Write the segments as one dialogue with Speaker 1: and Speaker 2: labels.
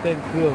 Speaker 1: ต้นเครื่อง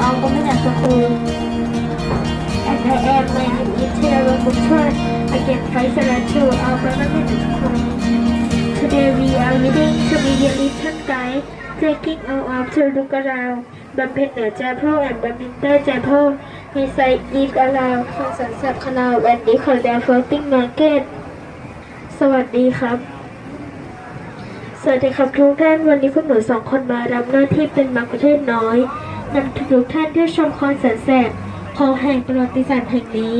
Speaker 2: Of Government School, and I am my name is Taylor Butcher again President to our Government School. Today we are reading to immediately turn guide taking out of to look around บำเพ็ญเหนือใจพ่อ and บำเพ็ญใต้ใจพ่อ We say live around ของสันสับคณา and the Korean floating market สวัสดีครับ สวัสดีครับทุกท่านวันนี้พวกหนูสองคนมารับหน้าที่เป็นมักคุเทศน้อยนำทุกท่านที่ชมคอนเสิร์ตแสบของแห่งประวัติศาสตร์แห่งนี้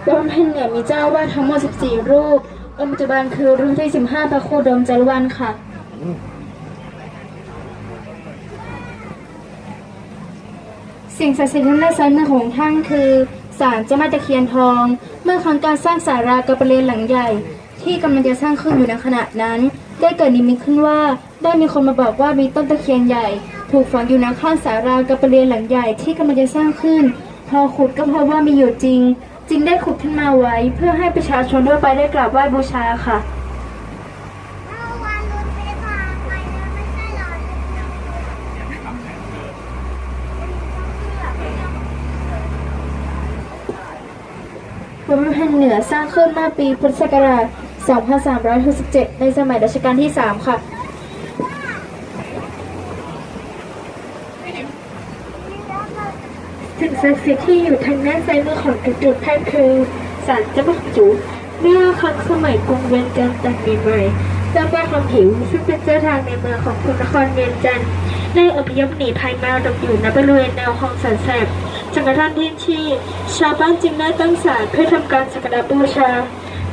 Speaker 2: บำเพ็ญเหนือมีเจ้าวาดทั้งหมด14รูปองค์ปัจจุบันคือรุ่นที่15พระครูดมจารวันค่ะสิ่งศักดิ์สิทธิ์ที่น่าสนใจของท่านคือศาลเจ้าแม่ตะเคียนทองเมื่อครั้งการสร้างศาลากระเบรียนหลังใหญ่ที่กำลังจะสร้างขึ้นอยู่ในขณะนั้นได้เกิดนิมิตขึ้นว่าได้มีคนมาบอกว่ามีต้นตะเคียนใหญ่ถูกฝังอยู่ในข้างศาลากระเบรียนหลังใหญ่ที่กำลังจะสร้างขึ้นพอขุดก็พบว่ามีอยู่จริงจึงได้ขุดขึ้นมาไว้เพื่อให้ประชาชนทั่วไปได้กราบไหว้บูชาค่ะวัดบำเพ็ญเหนือสร้างขึ้นเมื่อปีพุทธศักราช 2367 ในสมัยรัชกาลที่ 3 ค่ะสิ่งศักดิ์สิทธิ์ที่อยู่ทางด้านซ้ายมือของจุดท่านคือศาลเจ้าแม่จุเมื่อครั้งสมัยกรุงเวียงจันทร์แต่ใหม่ๆเจ้าแม่คำผิวซึ่งเป็นเจ้าทางในเมืองของพระนครเวียงจันทร์ได้อพยพหนีภัยมาหลบอยู่ณบริเวณแนวคลองสันแสบจนกระทั่งที่ชาวบ้านจึงได้ตั้งศาลเพื่อทำการสักการะบูชา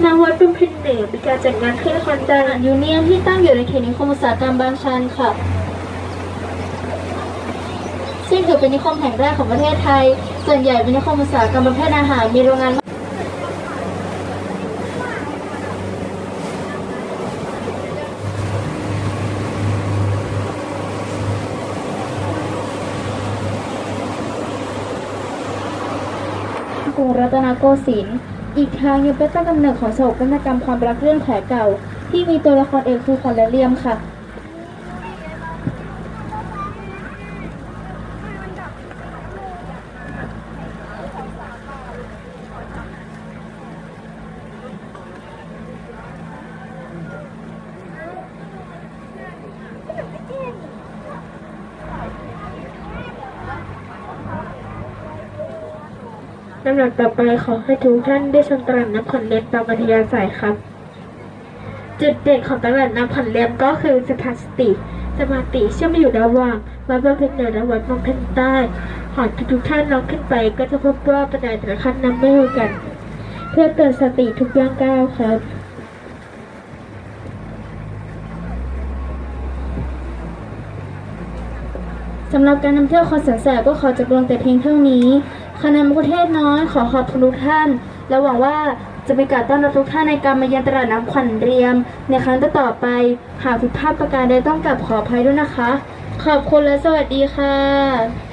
Speaker 2: ณวัดบำเพ็ญเหนือมีการจัดงานขึ้นคอนดายูเนียนที่ตั้งอยู่ในเขตนิคมอุตสาหกรรมบางชันค่ะซึ่งถือเป็นนิคมแห่งแรกของประเทศไทยส่วนใหญ่เป็นนิคมอุตสาหกรรมประเภทอาหารมีโรงงานกรุงรัตนโกสินทร์อีกทางยังเป็นต้นกำเนิดของโศกนาฏกรรมความรักเรื่องแผลเก่าที่มีตัวละครเอกคือขวัญและเลี่ยมค่ะ ลำดับต่อไปขอให้ทุกท่านได้ชมตลาดน้ำขอนเลียมตามอัธยาศัยครับจุดเด่นของตลาดน้ำขอนเลียมก็คือสมาธิเชื่อมอยู่ระหว่างวัดบำเพ็ญเหนือและวัดบำเพ็ญใต้หากทุกท่านลองขึ้นไปก็จะพบว่าบันไดแต่ละขั้นนั้นไม่เหมือนกัน เพื่อเตือนสติทุกย่างก้าวครับ
Speaker 1: สำหรับการนำเที่ยวคอนเสิร์ตแสบก็ขอจบลงแต่เพียงเท่านี้คณะมะกุเทศน้อยขอขอบคุณทุกท่านและหวังว่าจะเป็นการต้อนรับทุกท่านในการมาเยือนตลาดน้ำขวัญเรียมในครั้งต่อไปหากผิดพลาดประการใดต้องกลับขออภัยด้วยนะคะขอบคุณและสวัสดีค่ะ